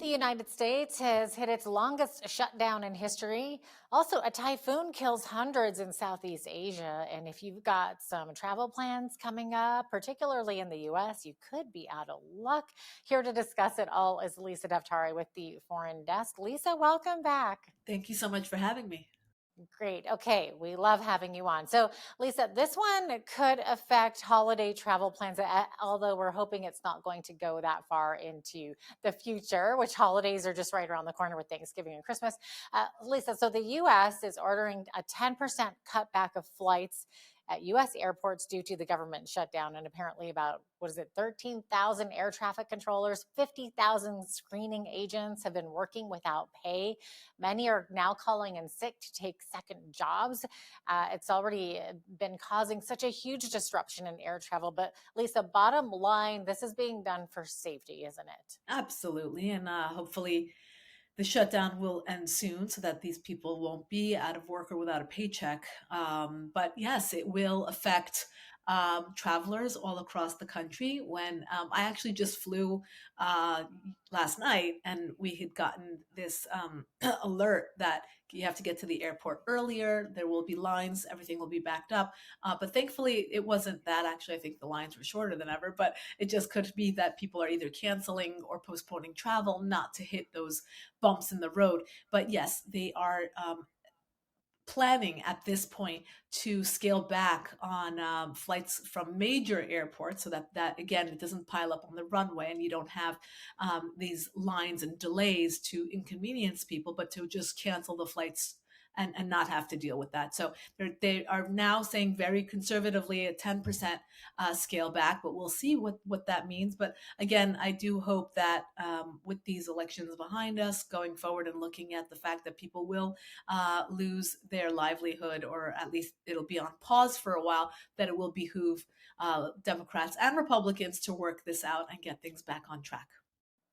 The United States has hit its longest shutdown in history. Also, a typhoon kills hundreds in Southeast Asia. And if you've got some travel plans coming up, particularly in the US, you could be out of luck. Here to discuss it all is Lisa Daftari with the Foreign Desk. Lisa, welcome back. Thank you so much for having me. Great. Okay. We love having you on. So, Lisa, this one could affect holiday travel plans, although we're hoping it's not going to go that far into the future, which holidays are just right around the corner with Thanksgiving and Christmas. Lisa, so the U.S. is ordering a 10% cutback of flights at U.S. airports due to the government shutdown. And apparently, about, 13,000 air traffic controllers, 50,000 screening agents have been working without pay. Many are now calling in sick to take second jobs. It's already been causing such a huge disruption in air travel. But Lisa, bottom line, this is being done for safety, isn't it? Absolutely. And hopefully the shutdown will end soon so that these people won't be out of work or without a paycheck. But yes, it will affect travelers all across the country. When I actually just flew uh, last night, and we had gotten this alert that you have to get to the airport earlier. There will be lines. Everything will be backed up. But thankfully, it wasn't that. Actually, I think the lines were shorter than ever. But it just could be that people are either canceling or postponing travel, not to hit those bumps in the road. But yes, they are planning at this point to scale back on flights from major airports so that again it doesn't pile up on the runway and you don't have these lines and delays to inconvenience people, but to just cancel the flights and not have to deal with that. So they are now saying very conservatively a 10% scale back, but we'll see what that means. But again, I do hope that with these elections behind us going forward and looking at the fact that people will lose their livelihood, or at least it'll be on pause for a while, that it will behoove Democrats and Republicans to work this out and get things back on track.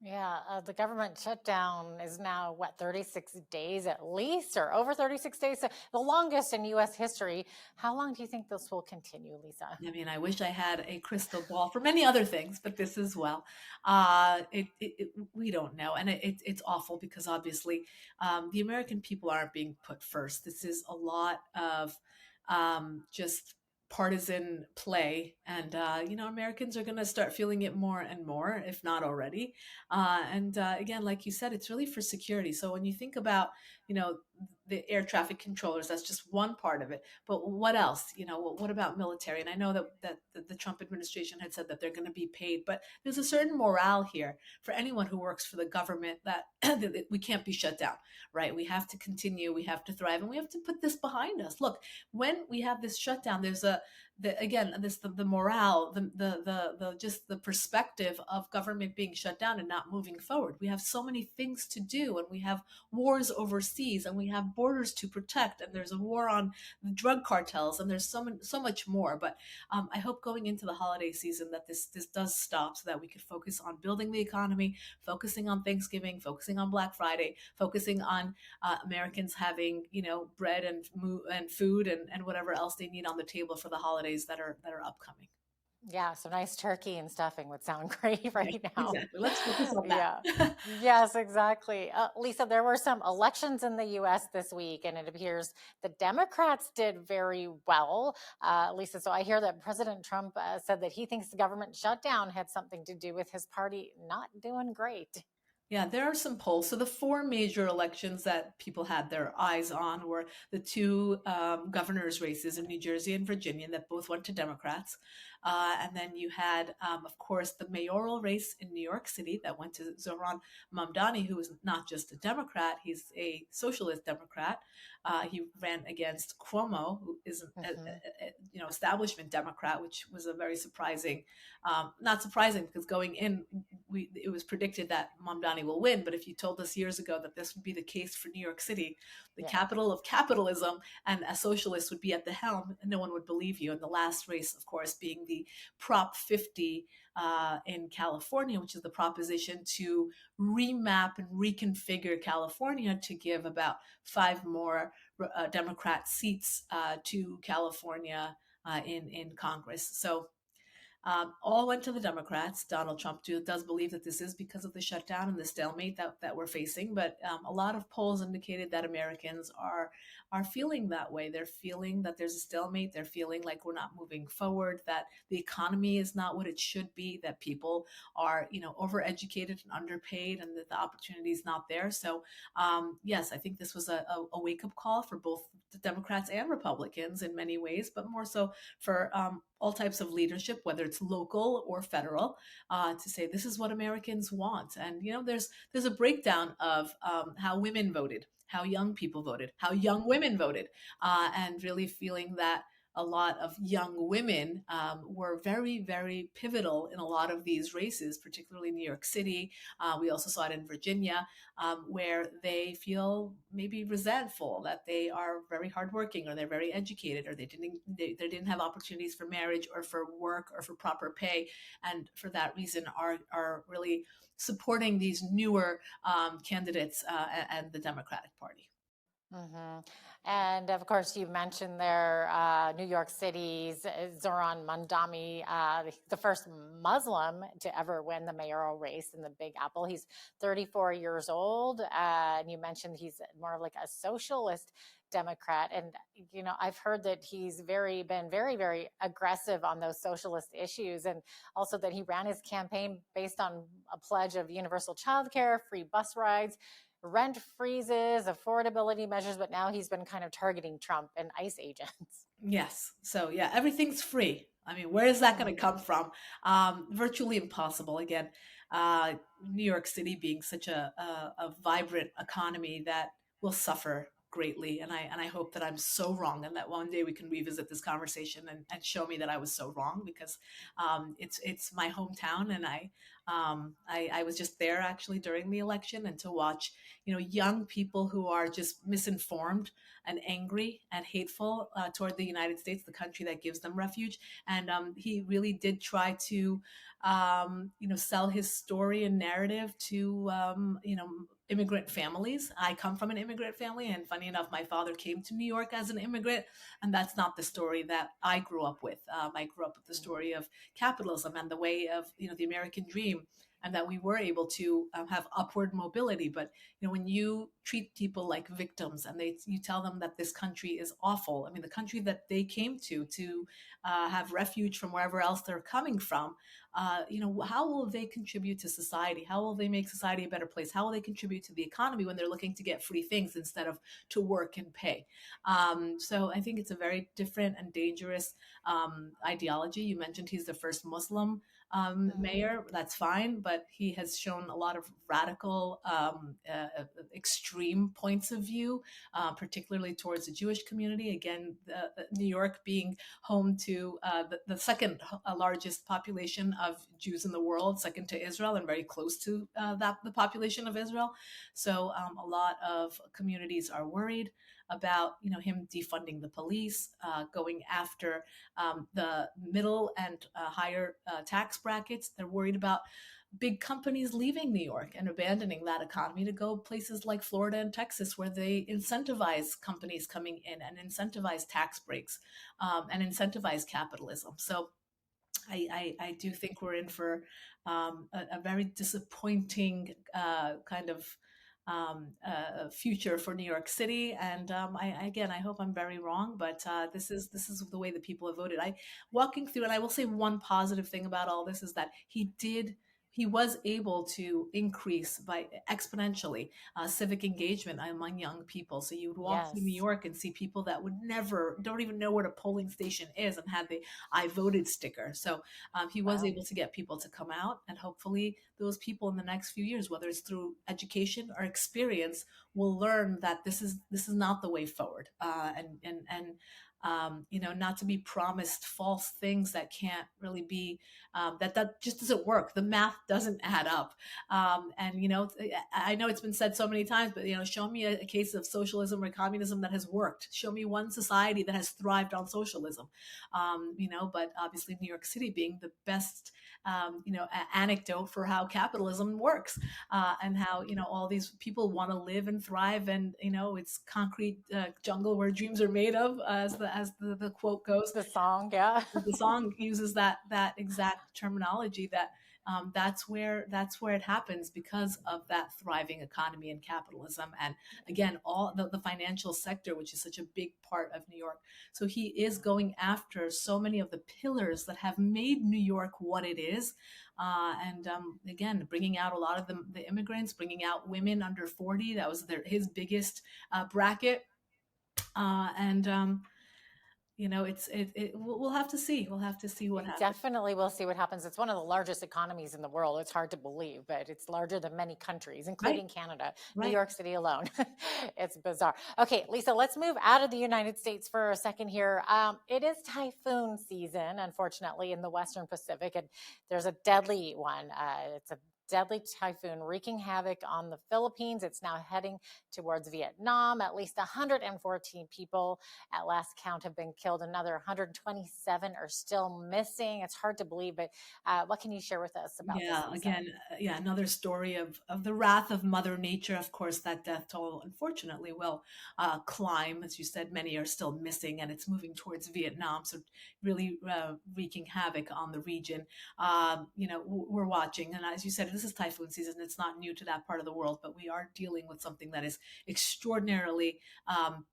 Yeah, the government shutdown is now, 36 days at least, or over 36 days, so the longest in U.S. history. How long do you think this will continue, Lisa? I mean, I wish I had a crystal ball for many other things, but this as well. We don't know, and it's awful because obviously the American people aren't being put first. This is a lot of just partisan play, and Americans are going to start feeling it more and more, if not already. And again, like you said, it's really for security. So when you think about, you know, the air traffic controllers, that's just one part of it. But what else? What about military? And I know that the Trump administration had said that they're going to be paid, but there's a certain morale here for anyone who works for the government that, that we can't be shut down, right? We have to continue, we have to thrive, and we have to put this behind us. Look, when we have this shutdown, there's the morale, the just the perspective of government being shut down and not moving forward. We have so many things to do, and we have wars overseas, and we have borders to protect, and there's a war on the drug cartels, and there's so much more. But I hope going into the holiday season that this does stop so that we could focus on building the economy, focusing on Thanksgiving, focusing on Black Friday, focusing on Americans having bread and food and whatever else they need on the table for the holidays that are upcoming. Yeah, so nice turkey and stuffing would sound great Right, right now. exactly. Let's focus on that. Yeah. Yes, exactly. Lisa, there were some elections in the US this week, and it appears the Democrats did very well. Lisa, so I hear that President Trump said that he thinks the government shutdown had something to do with his party not doing great. Yeah, there are some polls. So the four major elections that people had their eyes on were the two governors' races in New Jersey and Virginia that both went to Democrats. And then you had, of course, the mayoral race in New York City that went to Zohran Mamdani, who is not just a Democrat, he's a socialist Democrat. He ran against Cuomo, who is Hmm. establishment Democrat, which was a very surprising, not surprising because going in, it was predicted that Mamdani will win. But if you told us years ago that this would be the case for New York City, the Yeah. capital of capitalism, and a socialist would be at the helm, no one would believe you. And the last race, of course, being the Prop 50 in California, which is the proposition to remap and reconfigure California to give about five more Democrat seats to California in Congress. So all went to the Democrats. Donald Trump does believe that this is because of the shutdown and the stalemate that we're facing. But a lot of polls indicated that Americans are feeling that way. They're feeling that there's a stalemate. They're feeling like we're not moving forward, that the economy is not what it should be, that people are, overeducated and underpaid, and that the opportunity is not there. So, yes, I think this was a wake up call for both the Democrats and Republicans in many ways, but more so for all types of leadership, whether it's local or federal, to say this is what Americans want. And there's a breakdown of how women voted, how young people voted, how young women voted, and really feeling that a lot of young women were very, very pivotal in a lot of these races, particularly New York City. We also saw it in Virginia, where they feel maybe resentful that they are very hardworking, or they're very educated, or they didn't have opportunities for marriage or for work or for proper pay, and for that reason are really supporting these newer candidates and the Democratic Party. Hmm. And of course, you mentioned there New York City's Zoran Mandami, the first Muslim to ever win the mayoral race in the Big Apple. He's 34 years old. And you mentioned he's more of like a socialist Democrat. And, I've heard that he's been very, very aggressive on those socialist issues. And also that he ran his campaign based on a pledge of universal childcare, free bus rides, rent freezes, affordability measures, but now he's been kind of targeting Trump and ICE agents. Yes. So yeah, everything's free. I mean, where is that going to Mhm. come from? Virtually impossible. Again, New York City being such a vibrant economy that will suffer greatly, and I hope that I'm so wrong, and that one day we can revisit this conversation and show me that I was so wrong, because it's my hometown, and I was just there actually during the election, and to watch young people who are just misinformed and angry and hateful toward the United States, the country that gives them refuge. And he really did try to, sell his story and narrative to, immigrant families. I come from an immigrant family, and funny enough, my father came to New York as an immigrant, and that's not the story that I grew up with. I grew up with the story of capitalism and the way of the American dream, and that we were able to have upward mobility. But when you treat people like victims, and you tell them that this country is awful, I mean, the country that they came to have refuge from wherever else they're coming from, how will they contribute to society? How will they make society a better place? How will they contribute to the economy when they're looking to get free things instead of to work and pay? So I think it's a very different and dangerous ideology. You mentioned he's the first Muslim Mhm. mayor. That's fine, but he has shown a lot of radical, extreme points of view, particularly towards the Jewish community. Again, New York being home to the second largest population of Jews in the world, second to Israel, and very close to the population of Israel. So a lot of communities are worried about him defunding the police, going after the middle and higher tax brackets. They're worried about big companies leaving New York and abandoning that economy to go places like Florida and Texas, where they incentivize companies coming in and incentivize tax breaks, and incentivize capitalism. So I do think we're in for a very disappointing kind of future for New York City. And again, I hope I'm very wrong, but this is the way the people have voted. I walking through, and I will say one positive thing about all this is that he was able to increase by exponentially civic engagement among young people. So you would walk through New Yes. York and see people that would never, don't even know what a polling station is, and had the I voted sticker. So he was Wow. able to get people to come out, and hopefully those people in the next few years, whether it's through education or experience, will learn that this is not the way forward, and not to be promised false things that can't really be, that just doesn't work. The math doesn't add up. And I know it's been said so many times, but show me a case of socialism or communism that has worked. Show me one society that has thrived on socialism. But obviously New York City being the best anecdote for how capitalism works, and how all these people want to live and thrive, and it's concrete jungle where dreams are made of, as the quote goes. The song, yeah. The song uses that exact terminology, that that's where it happens because of that thriving economy and capitalism, and again all the financial sector, which is such a big part of New York. So he is going after so many of the pillars that have made New York what it is, and again, bringing out a lot of the immigrants, bringing out women under 40. That was his biggest bracket, and we'll have to see. We'll have to see what happens. Definitely we'll see what happens. It's one of the largest economies in the world. It's hard to believe, but it's larger than many countries, Right, including Canada, New right. York City alone. It's bizarre. Okay, Lisa, let's move out of the United States for a second here. It is typhoon season, unfortunately, in the Western Pacific, and there's a deadly one. It's a deadly typhoon wreaking havoc on the Philippines. It's now heading towards Vietnam. At least 114 people at last count have been killed. Another 127 are still missing. It's hard to believe, but what can you share with us about this, Yeah, Lisa? again, yeah, another story of the wrath of Mother Nature. Of course, that death toll, unfortunately, will climb. As you said, many are still missing, and it's moving towards Vietnam. So, really wreaking havoc on the region. We're watching, and as you said, this is typhoon season. It's not new to that part of the world, but we are dealing with something that is extraordinarily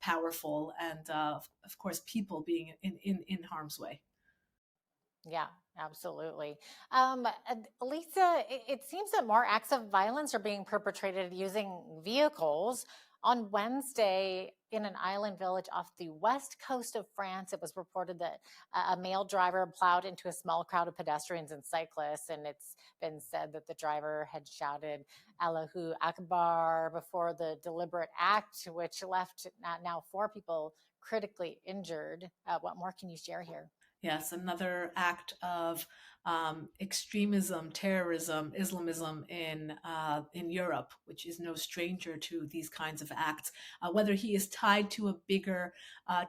powerful, and of course, people being in harm's way. Yeah, absolutely. Lisa, it seems that more acts of violence are being perpetrated using vehicles. On Wednesday, in an island village off the west coast of France, it was reported that a male driver plowed into a small crowd of pedestrians and cyclists. And it's been said that the driver had shouted Allahu Akbar before the deliberate act, which left now four people critically injured. What more can you share here? Yes, another act of extremism, terrorism, Islamism in Europe, which is no stranger to these kinds of acts. Whether he is tied to a bigger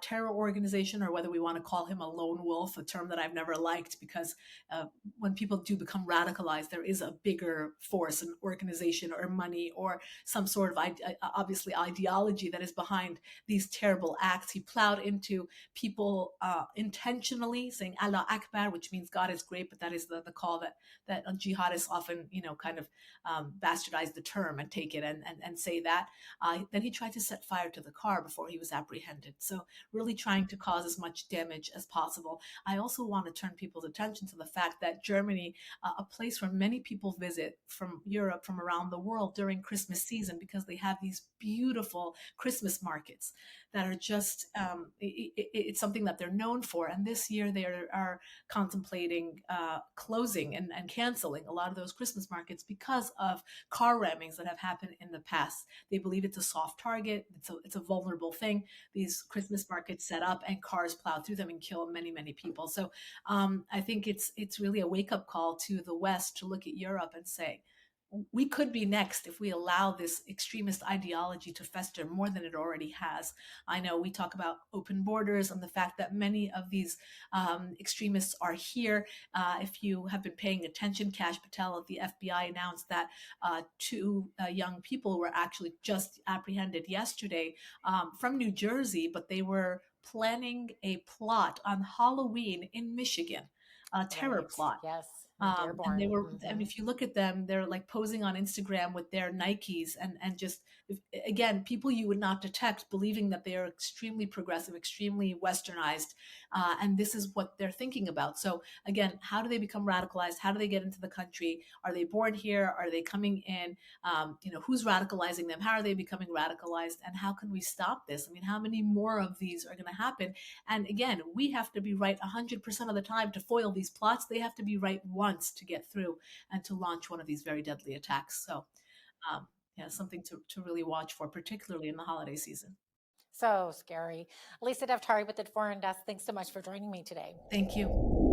terror organization, or whether we want to call him a lone wolf, a term that I've never liked, because uh, when people do become radicalized, there is a bigger force, an organization, or money, or some sort of obviously ideology that is behind these terrible acts. He plowed into people intentionally, saying Allah Akbar, which means God is great, but that is the call that jihadists often, kind of bastardize the term and take it and say that. Then he tried to set fire to the car before he was apprehended. So really trying to cause as much damage as possible. I also want to turn people's attention to the fact that Germany, a place where many people visit from Europe, from around the world during Christmas season, because they have these beautiful Christmas markets that are just it's something that they're known for. And this year they are contemplating closing and canceling a lot of those Christmas markets because of car rammings that have happened in the past. They believe it's a soft target. It's a vulnerable thing. These Christmas markets set up and cars plow through them and kill many people. So I think it's really a wake up call to the West to look at Europe and say, we could be next if we allow this extremist ideology to fester more than it already has. I know we talk about open borders and the fact that many of these extremists are here. If you have been paying attention, Kash Patel of the FBI announced that two young people were actually just apprehended yesterday from New Jersey, but they were planning a plot on Halloween in Michigan, a terror Right. plot. Yes. In And they Dearborn. were, I mean, Hmm. if you look at them, they're like posing on Instagram with their Nikes, and just, again, people you would not detect, believing that they are extremely progressive, extremely westernized. And this is what they're thinking about. So again, how do they become radicalized? How do they get into the country? Are they born here? Are they coming in? Who's radicalizing them? How are they becoming radicalized? And how can we stop this? I mean, how many more of these are going to happen? And again, we have to be right 100% of the time to foil these plots. They have to be right once to get through and to launch one of these very deadly attacks. So, yeah, something to really watch for, particularly in the holiday season. So scary. Lisa Daftari with the Foreign Desk. Thanks so much for joining me today. Thank you.